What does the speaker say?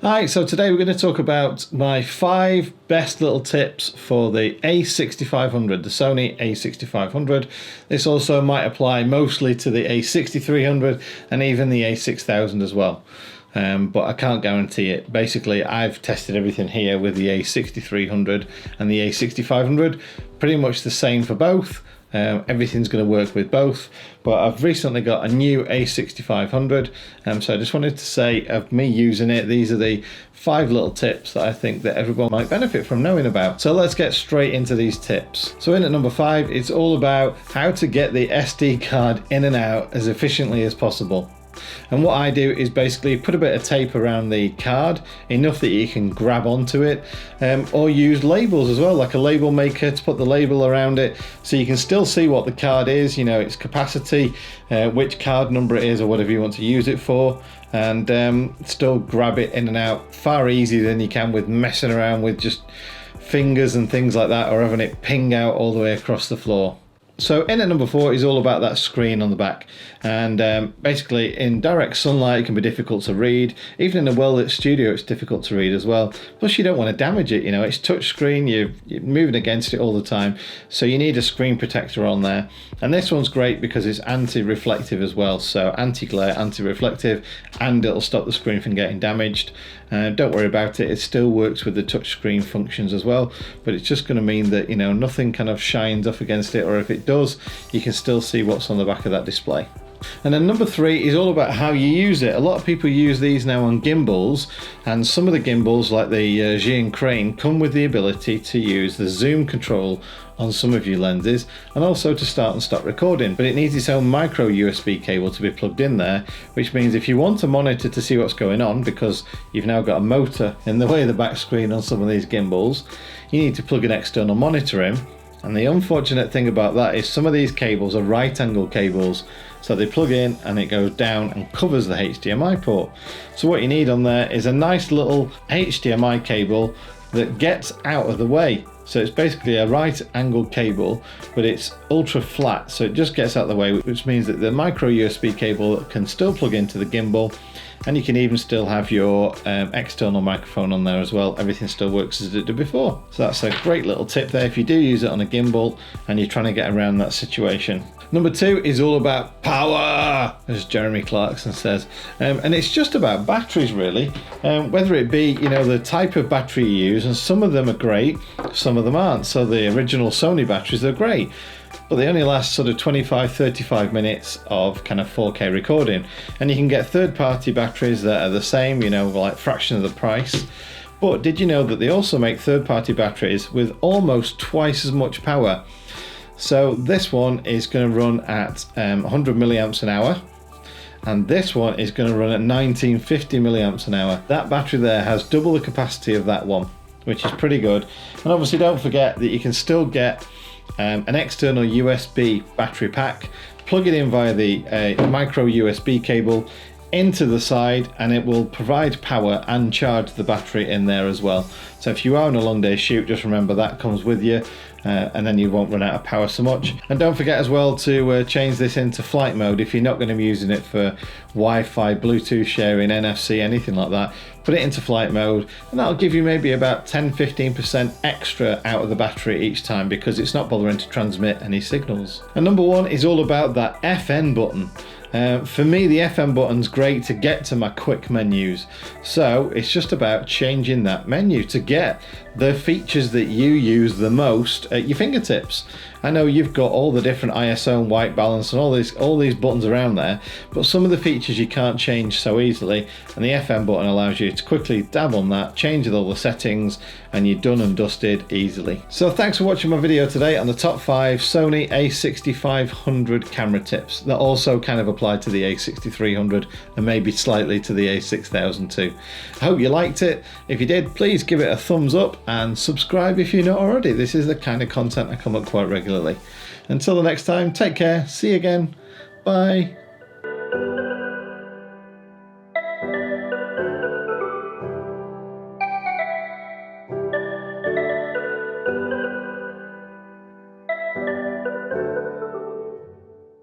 Alright, so today we're going to talk about my 5 best little tips for the a6500, the Sony a6500. This also might apply mostly to the a6300 and even the a6000 as well. But I can't guarantee it. Basically, I've tested everything here with the a6300 and the a6500. Pretty much the same for both. Everything's going to work with both, but I've recently got a new a6500, so I just wanted to say of me using it, these are the 5 little tips that I think that everyone might benefit from knowing about. So let's get straight into these tips. So in at number 5, it's all about how to get the SD card in and out as efficiently as possible. And what I do is basically put a bit of tape around the card, enough that you can grab onto it, or use labels as well, like a label maker to put the label around it so you can still see what the card is, you know, its capacity, which card number it is or whatever you want to use it for, and still grab it in and out far easier than you can with messing around with just fingers and things like that, or having it ping out all the way across the floor. So in at number 4 is all about that screen on the back, and basically in direct sunlight it can be difficult to read. Even in a well-lit studio it's difficult to read as well. Plus you don't want to damage it, you know, it's touch screen, you're moving against it all the time, so you need a screen protector on there. And this one's great because it's anti-reflective as well, so anti-glare, anti-reflective, and it'll stop the screen from getting damaged. Don't worry about it, it still works with the touch screen functions as well, but it's just going to mean that, you know, nothing kind of shines up against it, or if it does, you can still see what's on the back of that display. And then number 3 is all about how you use it. A lot of people use these now on gimbals, and some of the gimbals like the Gadget Crane come with the ability to use the zoom control on some of your lenses, and also to start and stop recording, but it needs its own micro USB cable to be plugged in there, which means if you want a monitor to see what's going on, because you've now got a motor in the way of the back screen on some of these gimbals, you need to plug an external monitor in. And the unfortunate thing about that is some of these cables are right angle cables, so they plug in and it goes down and covers the HDMI port. So what you need on there is a nice little HDMI cable that gets out of the way. So it's basically a right angle cable, but it's ultra flat, so it just gets out of the way, which means that the micro USB cable can still plug into the gimbal, and you can even still have your external microphone on there as well. Everything still works as it did before. So that's a great little tip there if you do use it on a gimbal and you're trying to get around that situation. Number 2 is all about power, as Jeremy Clarkson says, and it's just about batteries really, whether it be, you know, the type of battery you use, and some of them are great, some of them aren't. So the original Sony batteries are great, but they only last sort of 25-35 minutes of kind of 4K recording, and you can get third-party batteries that are the same, you know, like fraction of the price. But did you know that they also make third-party batteries with almost twice as much power? So this one is going to run at 100 milliamps an hour, and this one is going to run at 1950 milliamps an hour. That battery there has double the capacity of that one, which is pretty good. And obviously don't forget that you can still get an external USB battery pack, plug it in via the micro USB cable into the side, and it will provide power and charge the battery in there as well. So if you are on a long day shoot, just remember that comes with you, and then you won't run out of power so much. And don't forget as well to change this into flight mode if you're not going to be using it for Wi-Fi, Bluetooth sharing, NFC, anything like that. Put it into flight mode, and that'll give you maybe about 10-15% extra out of the battery each time, because it's not bothering to transmit any signals. And number 1 is all about that FN button. For me, the FM button's great to get to my quick menus, so it's just about changing that menu to get the features that you use the most at your fingertips. I know you've got all the different ISO and white balance and all these buttons around there, but some of the features you can't change so easily, and the FM button allows you to quickly dab on that, change all the settings, and you're done and dusted easily. So thanks for watching my video today on the top 5 Sony a6500 camera tips that also kind of apply to the a6300 and maybe slightly to the a6000 too. I hope you liked it. If you did, please give it a thumbs up and subscribe if you're not already. This is the kind of content I come up quite regularly. Until the next time, take care, see you again, bye.